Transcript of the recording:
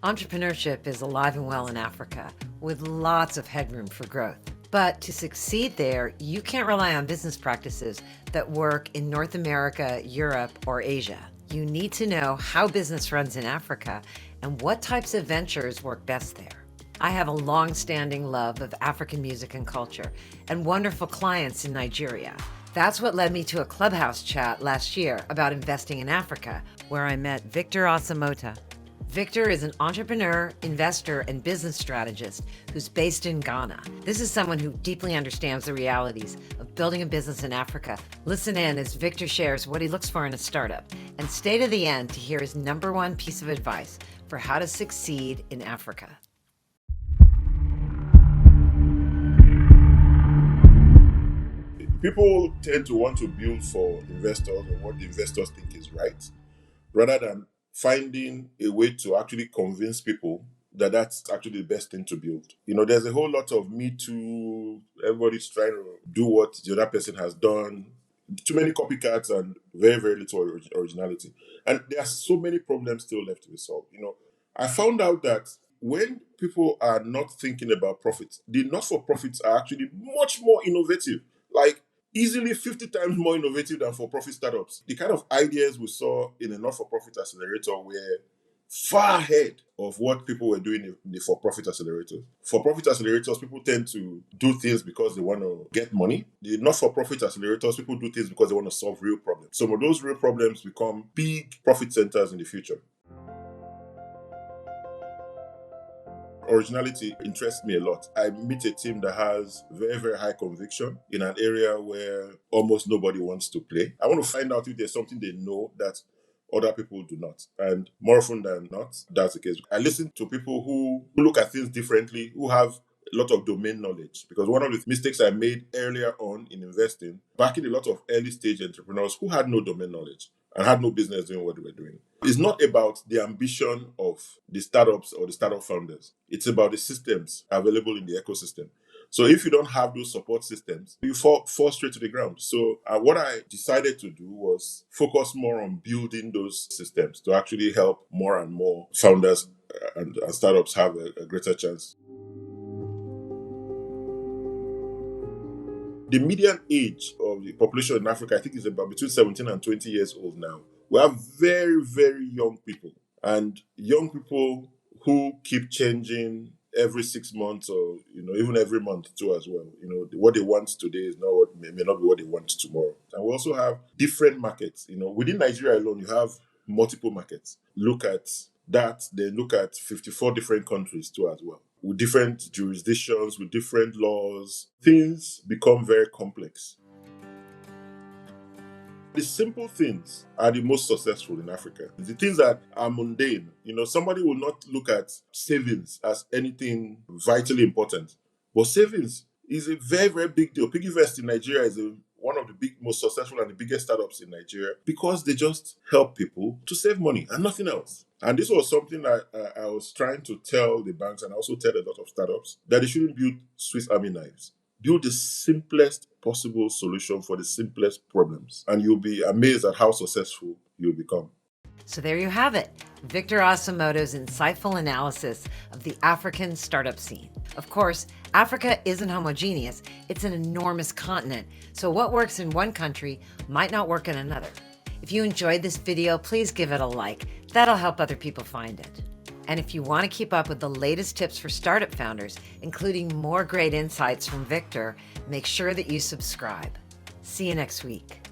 Entrepreneurship is alive and well in Africa, with lots of headroom for growth. But to succeed there, you can't rely on business practices that work in North America, Europe, or Asia. You need to know how business runs in Africa and what types of ventures work best there. I have a long-standing love of African music and culture and wonderful clients in Nigeria. That's what led me to a Clubhouse chat last year about investing in Africa, where I met Victor Asemota. Victor is an entrepreneur, investor, and business strategist who's based in Ghana. This is someone who deeply understands the realities of building a business in Africa. Listen in as Victor shares what he looks for in a startup, and stay to the end to hear his #1 piece of advice for how to succeed in Africa. People tend to want to build for investors and what the investors think is right, rather than finding a way to actually convince people that that's actually the best thing to build. There's a whole lot of me too, everybody's trying to do what the other person has done, too many copycats and very, very little originality. And there are so many problems still left to be solved. I found out that when people are not thinking about profits, the not-for-profits are actually much more innovative. Like, easily 50 times more innovative than for-profit startups. The kind of ideas we saw in a not-for-profit accelerator were far ahead of what people were doing in the for-profit accelerators. For-profit accelerators, people tend to do things because they want to get money. The not-for-profit accelerators, people do things because they want to solve real problems. Some of those real problems become big profit centers in the future. Originality interests me a lot. I meet a team that has very, very high conviction in an area where almost nobody wants to play. I want to find out if there's something they know that other people do not. And more often than not, that's the case. I listen to people who look at things differently, who have a lot of domain knowledge. Because one of the mistakes I made earlier on in investing, backing a lot of early stage entrepreneurs who had no domain knowledge and had no business doing what they were doing. It's not about the ambition of the startups or the startup founders. It's about the systems available in the ecosystem. So if you don't have those support systems, you fall straight to the ground. So what I decided to do was focus more on building those systems to actually help more and more founders and startups have a greater chance. The median age of the population in Africa, I think, is about between 17 and 20 years old now. We have very, very young people, and young people who keep changing every 6 months or, even every month too as well. What they want today is not what may not be what they want tomorrow. And we also have different markets. Within Nigeria alone, you have multiple markets. Look at that, then look at 54 different countries too as well. With different jurisdictions, with different laws, things become very complex. The simple things are the most successful in Africa. The things that are mundane. Somebody will not look at savings as anything vitally important. But savings is a very, very big deal. PiggyVest in Nigeria is one of the most successful and the biggest startups in Nigeria because they just help people to save money and nothing else. And this was something I was trying to tell the banks, and I also tell a lot of startups, that they shouldn't build Swiss Army knives. Build the simplest possible solution for the simplest problems, and you'll be amazed at how successful you'll become. So there you have it, Victor Asemota's insightful analysis of the African startup scene. Of course, Africa isn't homogeneous, it's an enormous continent, so what works in one country might not work in another. If you enjoyed this video, please give it a like. That'll help other people find it. And if you want to keep up with the latest tips for startup founders, including more great insights from Victor, make sure that you subscribe. See you next week.